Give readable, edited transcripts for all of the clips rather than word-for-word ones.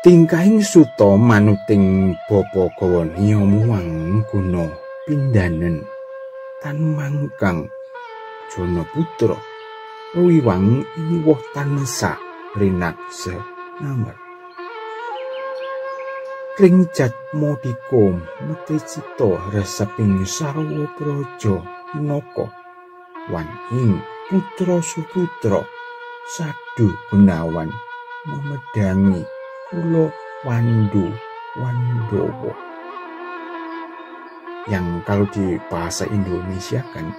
Tingkahing suta manuting bapa gawane muwang guna pindanen tan mangkang Janaputra wiwang iwah tansah rinaksa namar. Ring Jatmadika metecita reseping sarwa praja Naka wan ing putra suputra Sadu Gunawan memedangi kula Wandawa. Yang kalau di bahasa Indonesia kan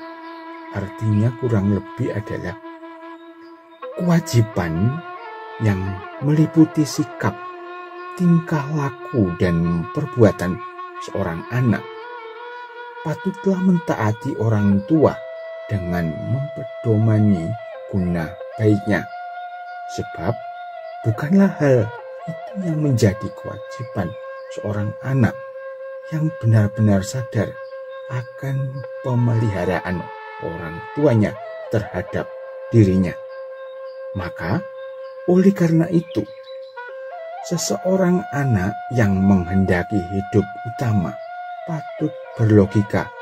artinya kurang lebih adalah kewajiban yang meliputi sikap, tingkah laku dan perbuatan seorang anak. Patutlah mentaati orang tua dengan mempedomani guna baiknya, sebab bukanlah hal itu yang menjadi kewajiban seorang anak yang benar-benar sadar akan pemeliharaan orang tuanya terhadap dirinya. Maka, oleh karena itu, seseorang anak yang menghendaki hidup utama patut berlogika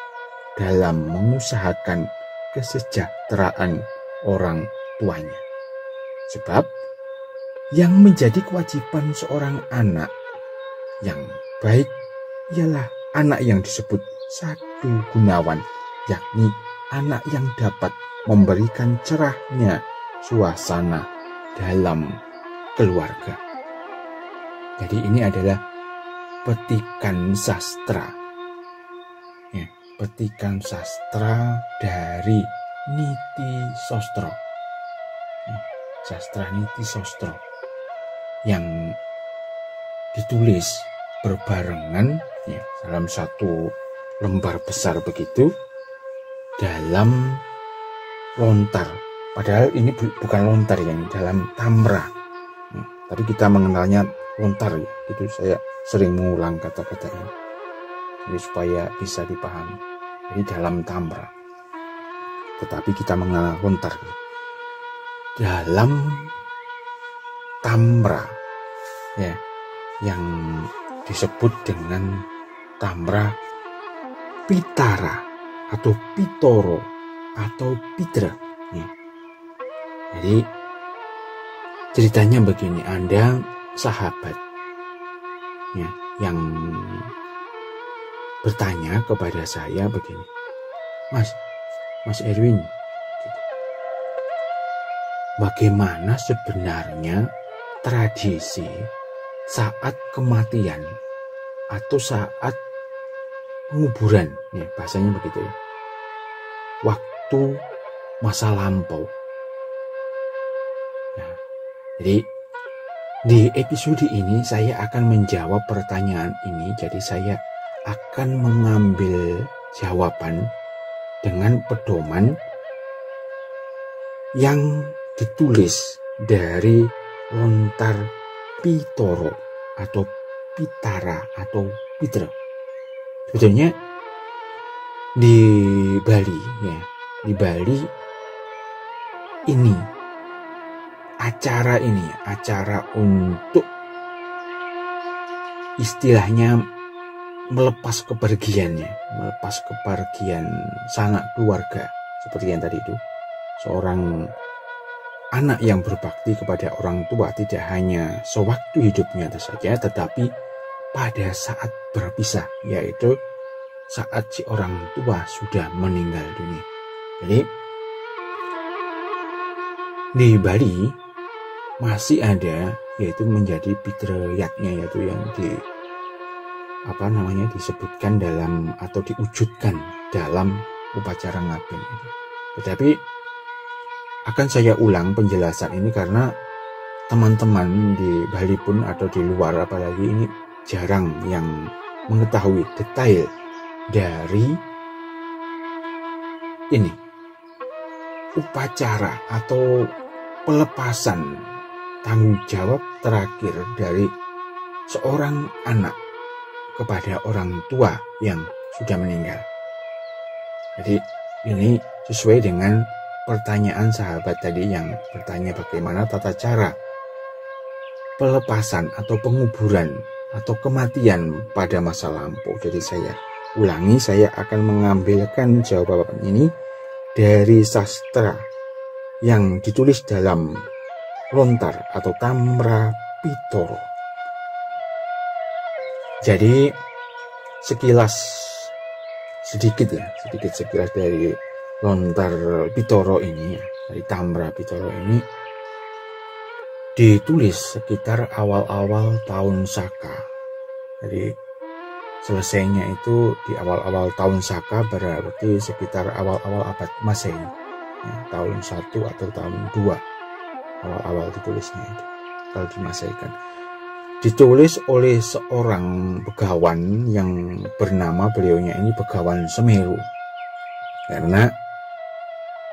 dalam mengusahakan kesejahteraan orang tuanya. Sebab, yang menjadi kewajiban seorang anak yang baik ialah anak yang disebut Sadu Gunawan, yakni anak yang dapat memberikan cerahnya suasana dalam keluarga. Jadi ini adalah petikan sastra, ya, petikan sastra dari Niti Sosro, sastra Niti Sosro yang ditulis berbarengan ya, dalam satu lembar besar begitu dalam lontar. Padahal ini bukan lontar ya, dalam tamra. Tapi kita mengenalnya lontar ya. Itu saya sering mengulang kata-kata ini. Jadi supaya bisa dipahami. Jadi dalam tamra. Tetapi kita mengenal lontar. Dalam tamra ya, yang disebut dengan tamra Pitara atau Pitoro atau Pitra ya. Jadi ceritanya begini, Anda sahabat ya, yang bertanya kepada saya begini, Mas Erwin, bagaimana sebenarnya tradisi saat kematian atau saat penguburan ya, bahasanya begitu ya, waktu masa lampau. Nah, jadi di episode ini saya akan menjawab pertanyaan ini. Jadi saya akan mengambil jawaban dengan pedoman yang ditulis dari lontar Pitoro atau Pitara atau Pitra. Sebetulnya di Bali ya, di Bali ini acara untuk istilahnya melepas kepergian sanak keluarga, seperti yang tadi itu, seorang anak yang berbakti kepada orang tua tidak hanya sewaktu hidupnya saja, tetapi pada saat berpisah, yaitu saat si orang tua sudah meninggal dunia. Jadi di Bali masih ada, yaitu menjadi pitrayatnya, yaitu yang disebutkan dalam atau diwujudkan dalam upacara ngabin itu. Tetapi akan saya ulang penjelasan ini karena teman-teman di Bali pun atau di luar apalagi ini jarang yang mengetahui detail dari ini upacara atau pelepasan tanggung jawab terakhir dari seorang anak kepada orang tua yang sudah meninggal. Jadi ini sesuai dengan pertanyaan sahabat tadi yang bertanya bagaimana tata cara pelepasan atau penguburan atau kematian pada masa lampau. Jadi saya ulangi, saya akan mengambilkan jawaban ini dari sastra yang ditulis dalam Lontar atau Tamrapitara. Jadi sekilas sedikit dari Lontar Pitara ini, dari Tamrapitara ini ditulis sekitar awal-awal tahun Saka. Jadi selesainya itu di awal-awal tahun Saka, berarti sekitar awal-awal abad Masehi, ya, tahun 1 atau tahun 2 awal-awal ditulisnya itu, kalau dimasaikan. Ditulis oleh seorang begawan yang bernama, beliaunya ini Begawan Semeru. Karena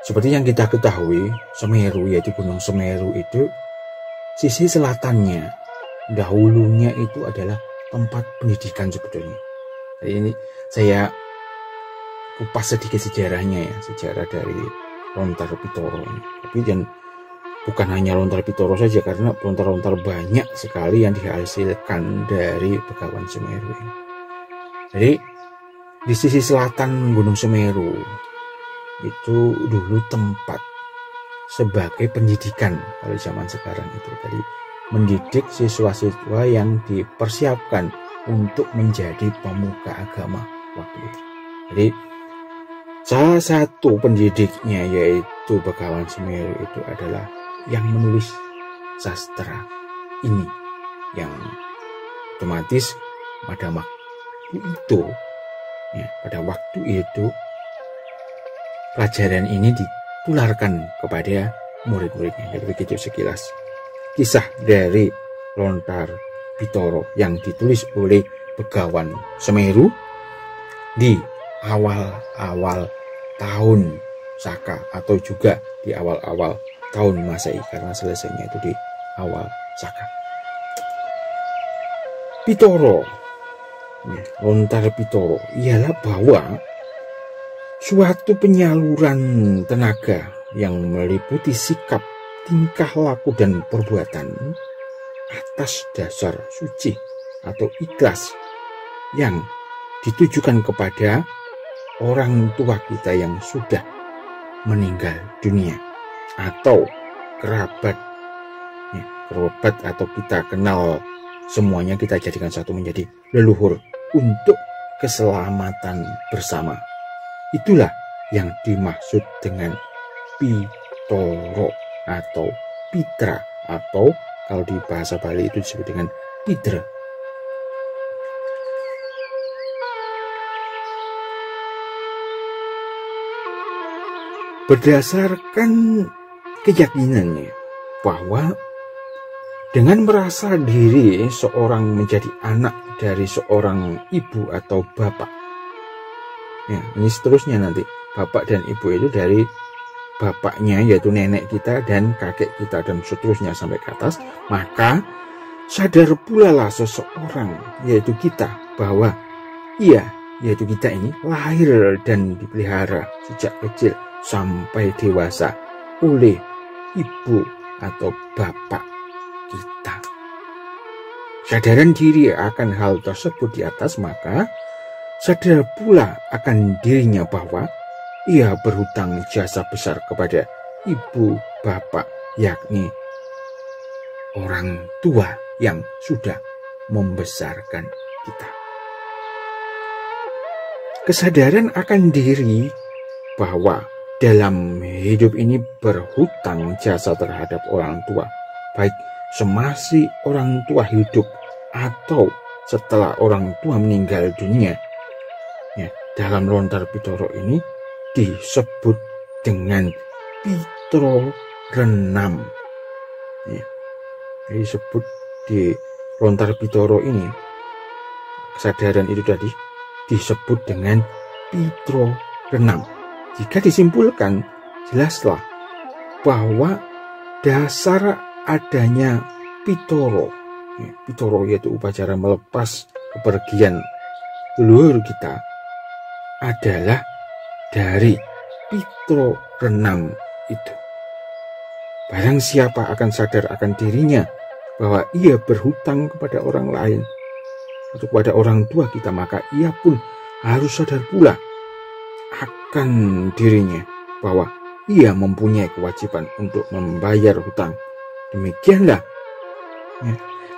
seperti yang kita ketahui, Semeru, yaitu Gunung Semeru itu sisi selatannya dahulunya itu adalah tempat pendidikan sebetulnya. Jadi ini saya kupas sedikit sejarahnya ya, sejarah dari Lontar Pitara ini. Tapi dan bukan hanya Lontar Pitara saja, karena lontar-lontar banyak sekali yang dihasilkan dari Begawan Semeru ini. Jadi di sisi selatan Gunung Semeru itu dulu tempat sebagai pendidikan pada zaman sekarang itu. Jadi mendidik siswa-siswa yang dipersiapkan untuk menjadi pemuka agama waktu itu. Jadi salah satu pendidiknya yaitu Begawan Semeru itu adalah yang menulis sastra ini, yang otomatis pada waktu itu pelajaran ini ditularkan kepada murid-muridnya. Jadi begitu sekilas kisah dari Lontar Pitara yang ditulis oleh Begawan Semeru di awal-awal tahun Saka atau juga di awal-awal tahun Masehi, karena selesainya itu di awal Saka. Pitara, Lontar Pitara ialah bahwa suatu penyaluran tenaga yang meliputi sikap, tingkah laku dan perbuatan atas dasar suci atau ikhlas yang ditujukan kepada orang tua kita yang sudah meninggal dunia atau kerabat atau kita kenal semuanya, kita jadikan satu menjadi leluhur untuk keselamatan bersama. Itulah yang dimaksud dengan Pitara atau Pitra, atau kalau di bahasa Bali itu disebut dengan Pidra. Berdasarkan keyakinannya bahwa dengan merasa diri seorang menjadi anak dari seorang ibu atau bapak, ya, ini seterusnya nanti bapak dan ibu itu dari bapaknya yaitu nenek kita dan kakek kita dan seterusnya sampai ke atas, maka sadar pula lah seseorang yaitu kita bahwa yaitu kita ini lahir dan dipelihara sejak kecil sampai dewasa oleh ibu atau bapak kita. Sadaran diri akan hal tersebut di atas, maka sadar pula akan dirinya bahwa ia berhutang jasa besar kepada ibu bapak, yakni orang tua yang sudah membesarkan kita. Kesadaran akan diri bahwa dalam hidup ini berhutang jasa terhadap orang tua, baik semasa orang tua hidup atau setelah orang tua meninggal dunia, ya, dalam Lontar Pitara ini disebut dengan Pitra Renam. Ya, disebut di Lontar Pitara ini, kesadaran itu tadi disebut dengan Pitra Renam. Jika disimpulkan, jelaslah bahwa dasar adanya Pitara, Pitara yaitu upacara melepas kepergian leluhur kita, adalah dari Pitra Renam itu. Barang siapa akan sadar akan dirinya bahwa ia berhutang kepada orang lain atau kepada orang tua kita, maka ia pun harus sadar pula akan dirinya bahwa ia mempunyai kewajiban untuk membayar hutang. Demikianlah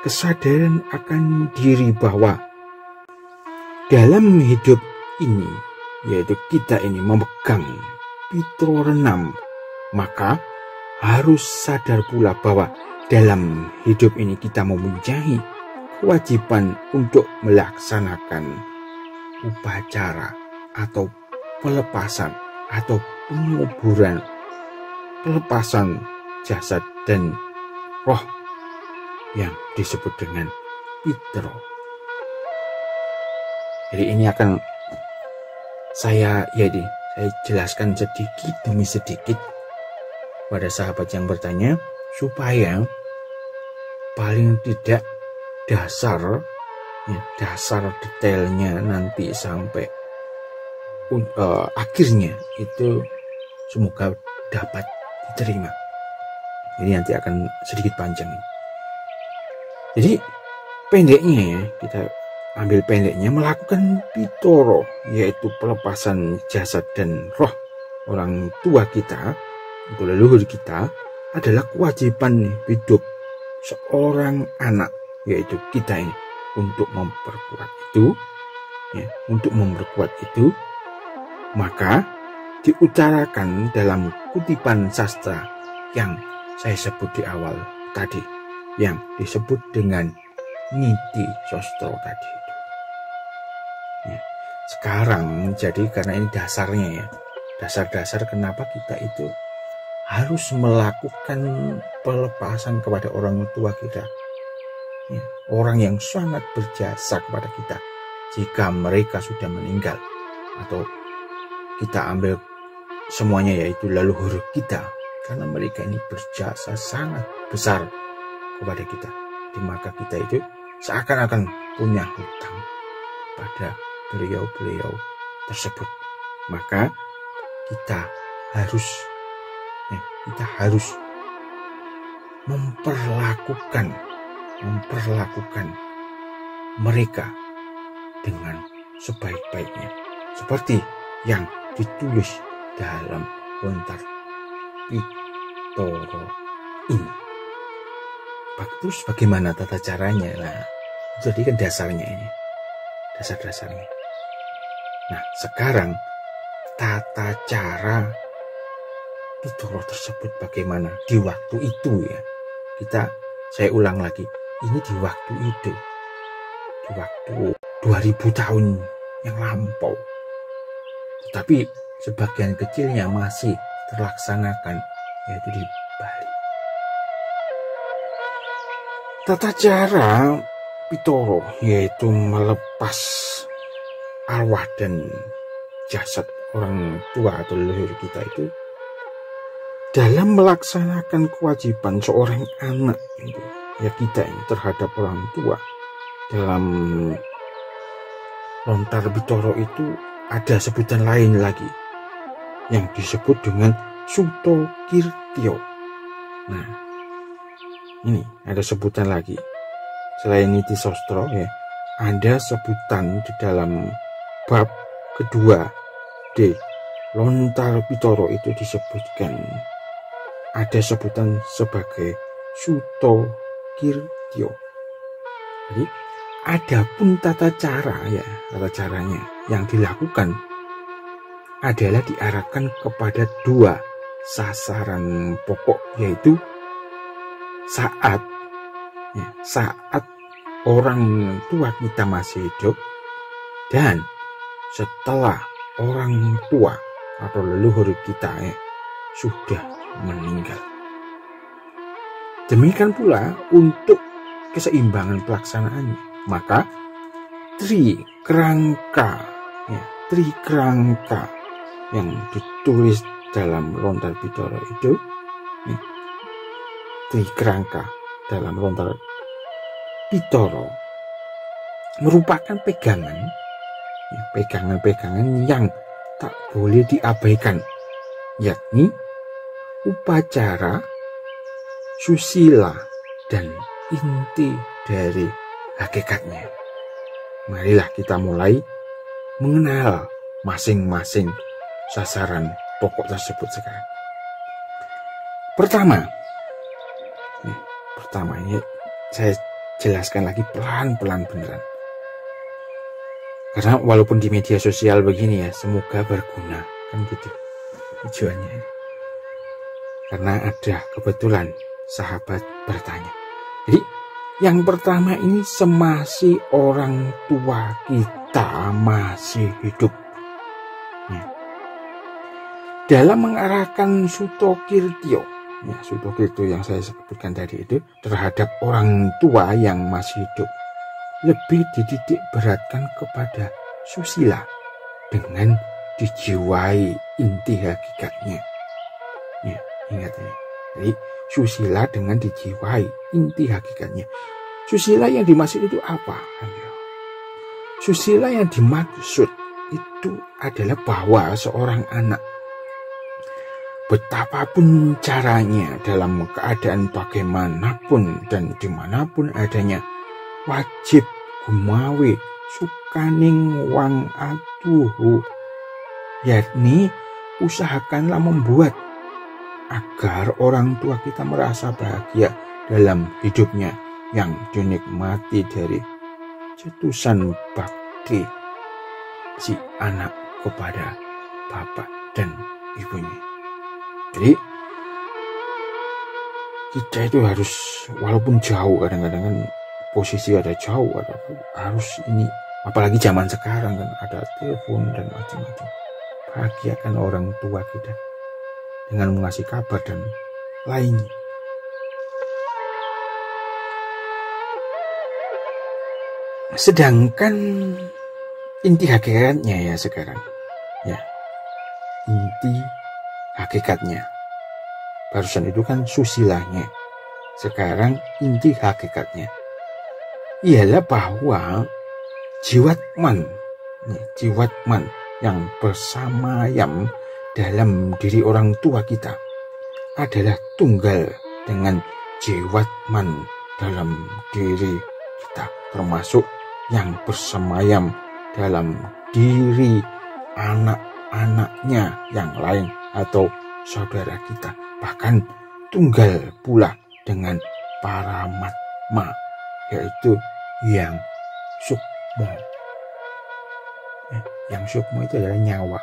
kesadaran akan diri bahwa dalam hidup ini, yaitu kita ini memegang Pitro 6, maka harus sadar pula bahwa dalam hidup ini kita mempunyai kewajiban untuk melaksanakan upacara atau pelepasan atau penguburan, pelepasan jasad dan roh yang disebut dengan Pitro. Jadi ini akan saya jelaskan sedikit demi sedikit pada sahabat yang bertanya, supaya paling tidak dasar detailnya nanti sampai akhirnya itu semoga dapat diterima. Jadi nanti akan sedikit panjang. Jadi pendeknya kita ambil pendeknya, melakukan pitoro, yaitu pelepasan jasad dan roh orang tua kita, untuk leluhur kita, adalah kewajiban hidup seorang anak, yaitu kita ini, untuk memperkuat itu, untuk memperkuat itu, maka diutarakan dalam kutipan sastra yang saya sebut di awal tadi, yang disebut dengan Niti Sostro tadi. Sekarang jadi karena ini dasarnya dasar-dasar kenapa kita itu harus melakukan pelepasan kepada orang tua kita, orang yang sangat berjasa kepada kita jika mereka sudah meninggal, atau kita ambil semuanya yaitu leluhur kita, karena mereka ini berjasa sangat besar kepada kita, maka kita itu seakan-akan punya hutang pada beliau-beliau tersebut. Maka kita harus memperlakukan mereka dengan sebaik-baiknya, seperti yang ditulis dalam Lontar Pitoro ini. Terus bagaimana tata caranya? Nah, jadi kan dasarnya ini, dasar-dasarnya. Nah, sekarang tata cara Pitoro tersebut bagaimana di waktu itu ya. Saya ulang lagi, ini di waktu itu, di waktu 2000 tahun yang lampau. Tapi sebagian kecilnya masih terlaksanakan, yaitu di Bali. Tata cara Pitoro yaitu melepas arwah dan jasad orang tua atau leluhur kita itu dalam melaksanakan kewajiban seorang anak itu, ya kita ini terhadap orang tua. Dalam Lontar Pitoro itu ada sebutan lain lagi yang disebut dengan Suto Kirtio. Nah, ini ada sebutan lagi selain Niti Sostro ya, ada sebutan di dalam bab kedua D Lontar Pitoro itu disebutkan, ada sebutan sebagai Suto Kirtio. Jadi ada pun tata caranya yang dilakukan adalah diarahkan kepada dua sasaran pokok, yaitu saat orang tua kita masih hidup dan setelah orang tua atau leluhur kita sudah meninggal. Demikian pula untuk keseimbangan pelaksanaannya, maka Trikerangka yang ditulis dalam Lontar Pitoro itu, Trikerangka dalam Lontar Pitoro merupakan pegangan yang tak boleh diabaikan, yakni upacara, susila, dan inti dari hakikatnya. Marilah kita mulai mengenal masing-masing sasaran pokok tersebut sekarang. Pertama ini saya jelaskan lagi pelan-pelan beneran. Karena walaupun di media sosial begini ya, semoga berguna, kan gitu tujuannya. Karena ada kebetulan sahabat bertanya. Jadi yang pertama ini, semasi orang tua kita masih hidup. Dalam mengarahkan Sutokirtyo, Sutokirtyo yang saya sebutkan tadi itu, terhadap orang tua yang masih hidup, lebih dititik beratkan kepada susila dengan dijiwai inti hakikatnya. Ya, ingat ini. Jadi susila dengan dijiwai inti hakikatnya. Susila yang dimaksud itu apa? Susila yang dimaksud itu adalah bahwa seorang anak, betapapun caranya, dalam keadaan bagaimanapun dan dimanapun adanya, wajib gumawe sukaning wang atuhu, yakni usahakanlah membuat agar orang tua kita merasa bahagia dalam hidupnya yang dinikmati dari cetusan bakti si anak kepada bapak dan ibunya. Jadi kita itu harus, walaupun jauh, kadang-kadang kan posisi ada jauh, ada harus ini, apalagi zaman sekarang kan ada telepon dan macam-macam. Bahagiakan orang tua kita dengan mengasih kabar dan lainnya. Sedangkan inti hakikatnya ya sekarang, ya inti hakikatnya, barusan itu kan susilanya, sekarang inti hakikatnya ialah bahwa jiwatman yang bersamayam dalam diri orang tua kita adalah tunggal dengan jiwatman dalam diri kita, termasuk yang bersemayam dalam diri anak-anaknya yang lain atau saudara kita, bahkan tunggal pula dengan paramatma, yaitu yang sukmo. Yang sukmo itu adalah nyawa.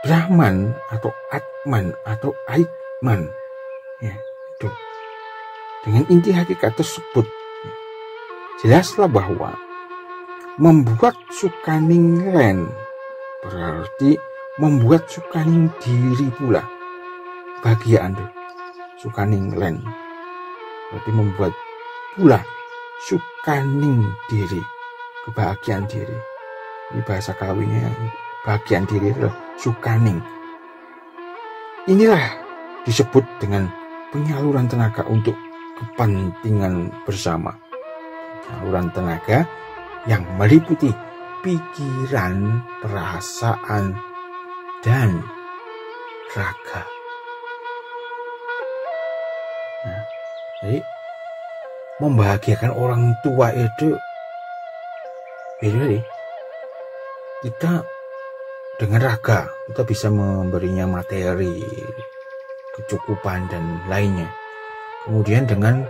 Brahman atau Atman atau Aikman, ya, itu dengan inti hakikat tersebut, ya, jelaslah bahwa membuat sukaning len berarti membuat sukaning diri pula. Bahagiaan tuh, sukaning len berarti membuat pula sukaning diri, kebahagiaan diri. Ini bahasa kawinnya, bahagiaan diri adalah sukaning. Inilah disebut dengan penyaluran tenaga untuk kepentingan bersama. Penyaluran tenaga yang meliputi pikiran, perasaan, dan raga. Nah, jadi membahagiakan orang tua itu beda nih. Kita dengan raga kita bisa memberinya materi, kecukupan dan lainnya. Kemudian dengan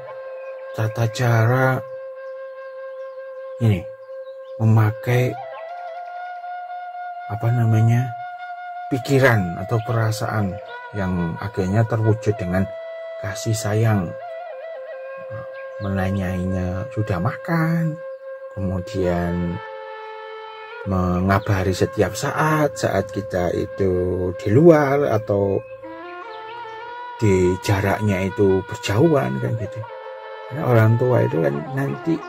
tata cara ini memakai pikiran atau perasaan yang akhirnya terwujud dengan kasih sayang, menanyainya sudah makan, kemudian mengabari setiap saat kita itu di luar atau di jaraknya itu berjauhan, kan gitu. Karena orang tua itu kan nanti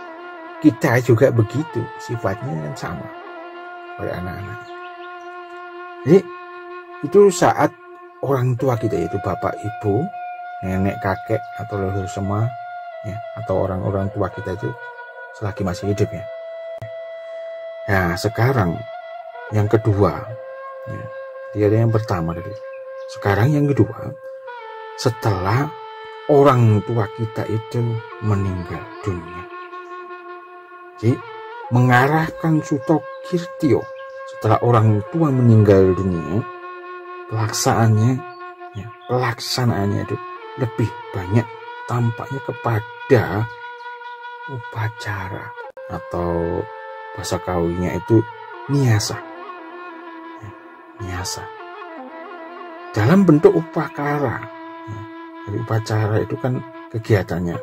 kita juga begitu, sifatnya kan sama pada anak-anak. Jadi itu saat orang tua kita itu bapak, ibu, nenek, kakek atau leluhur semua, ya, atau orang-orang tua kita itu selagi masih hidup, ya. Nah, sekarang yang kedua, ya, yang pertama tadi. Sekarang yang kedua, setelah orang tua kita itu meninggal dunia. Jadi mengarahkan Sutokirtio setelah orang tua meninggal dunia, pelaksanaannya itu lebih banyak tampaknya kepada upacara atau bahasa Kawinya itu niasa. Niasa dalam bentuk upakara. Jadi upacara itu kan kegiatannya,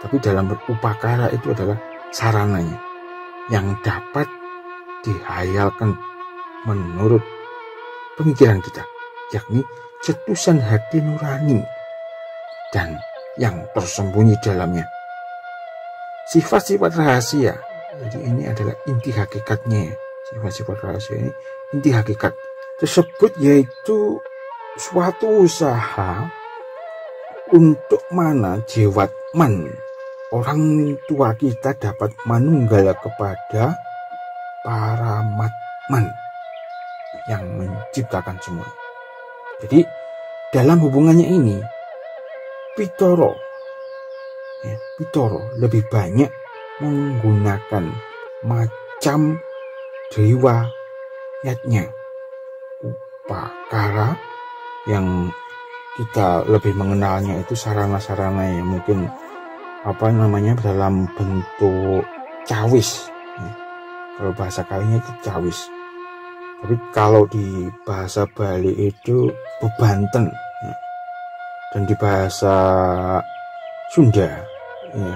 tapi dalam upakara itu adalah sarananya yang dapat dihayalkan menurut pemikiran kita, yakni cetusan hati nurani dan yang tersembunyi dalamnya, sifat-sifat rahasia. Jadi ini adalah inti hakikatnya. Sifat-sifat rahasia ini inti hakikat tersebut, yaitu suatu usaha untuk mana jiwatman orang tua kita dapat manunggal kepada Paramatman yang menciptakan semua. Jadi dalam hubungannya ini Pitoro lebih banyak menggunakan macam dewa yatnya upakara, yang kita lebih mengenalnya itu sarana-sarana yang mungkin dalam bentuk cawis. Kalau bahasa Kawinya itu cawis, tapi kalau di bahasa Bali itu bebanten, dan di bahasa Sunda,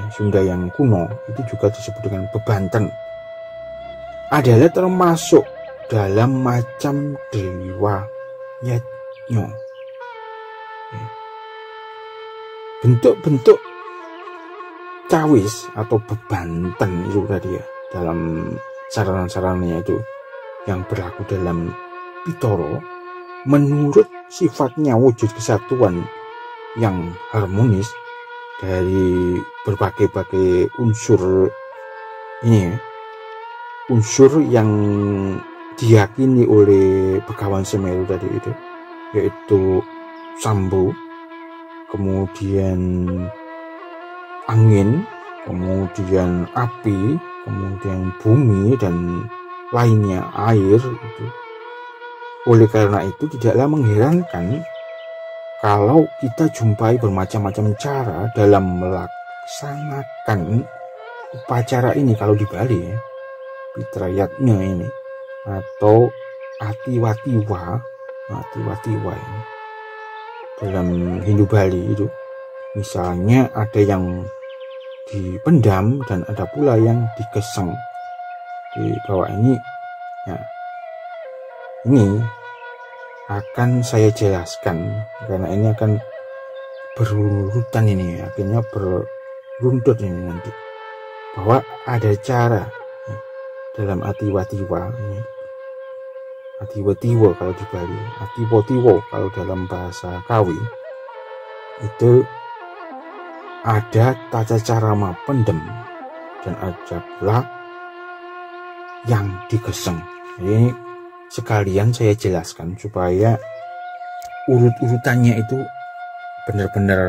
Sunda yang kuno itu juga disebut dengan bebanten, adalah termasuk dalam macam dewa yatnya. Bentuk-bentuk cawis atau bebanten itu tadi ya, dalam sarana-sarananya itu yang berlaku dalam Pitoro, menurut sifatnya wujud kesatuan yang harmonis dari berbagai-bagai unsur ini, unsur yang diyakini oleh Begawan Semeru tadi itu, yaitu Sambu, kemudian angin, kemudian api, kemudian bumi, dan lainnya air itu. Oleh karena itu tidaklah mengherankan kalau kita jumpai bermacam-macam cara dalam melaksanakan upacara ini. Kalau di Bali ya, Pitrayatnya ini atau Atiwatiwa ini dalam Hindu Bali itu, misalnya ada yang dipendam dan ada pula yang digeseng. Di bawah ini ya, ini akan saya jelaskan karena ini akan berurutan, ini akhirnya beruntut ini nanti, bahwa ada cara ya, dalam Atiwatiwa ini, Atiwatiwa kalau di Bali, Atiwotiwo kalau dalam bahasa Kawi, itu ada tata cara mapendem dan ada pula yang digeseng. Jadi sekalian saya jelaskan supaya urut-urutannya itu benar-benar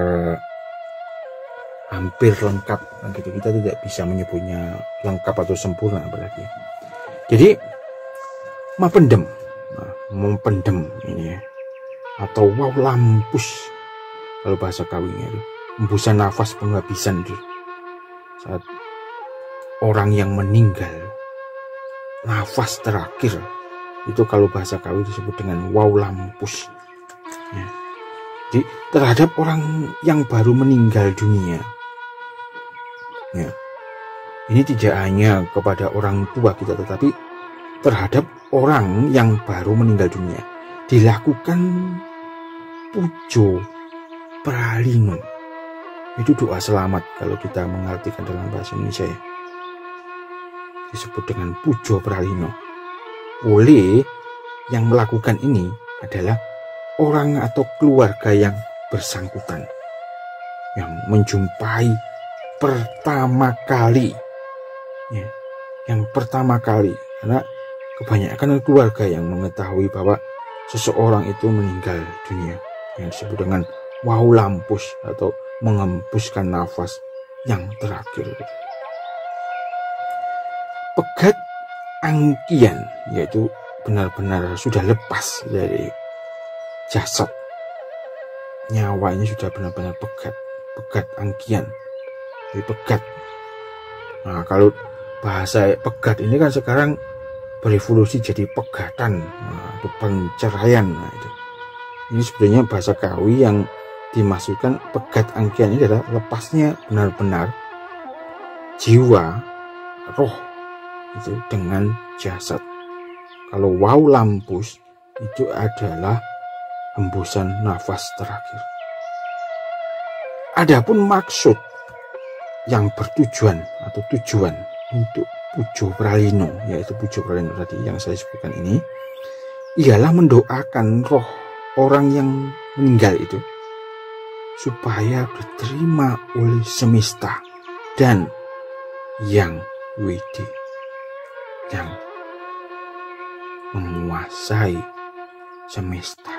hampir lengkap gitu. Kita tidak bisa menyebutnya lengkap atau sempurna apalagi. Jadi mapendem, mempendem ini ya, atau lampus kalau bahasa Kawinya itu, embusan nafas penghabisan itu. Saat orang yang meninggal, nafas terakhir itu kalau bahasa Kawi disebut dengan lampus ya. Jadi terhadap orang yang baru meninggal dunia ya, ini tidak hanya kepada orang tua kita, tetapi terhadap orang yang baru meninggal dunia dilakukan pujo pralino. Itu doa selamat kalau kita mengartikan dalam bahasa Indonesia ya, disebut dengan pujo pralino. Oleh yang melakukan ini adalah orang atau keluarga yang bersangkutan, yang menjumpai pertama kali ya, yang pertama kali, karena kebanyakan keluarga yang mengetahui bahwa seseorang itu meninggal dunia, yang disebut dengan lampus atau mengembuskan nafas yang terakhir. Pegat angkian, yaitu benar-benar sudah lepas dari jasad, nyawanya sudah benar-benar pegat angkian, jadi pegat. Nah, kalau bahasa pegat ini kan sekarang berevolusi jadi pegatan, atau penceraian. Nah, itu. Ini sebenarnya bahasa Kawi yang dimaksudkan pegat angkian ini adalah lepasnya benar-benar jiwa, roh itu dengan jasad. Kalau wau lampus itu adalah hembusan nafas terakhir. Adapun maksud yang bertujuan atau tujuan untuk pujo pralino, yaitu pujo pralino tadi yang saya sebutkan ini, ialah mendoakan roh orang yang meninggal itu supaya diterima oleh semesta dan yang widi, yang menguasai semesta.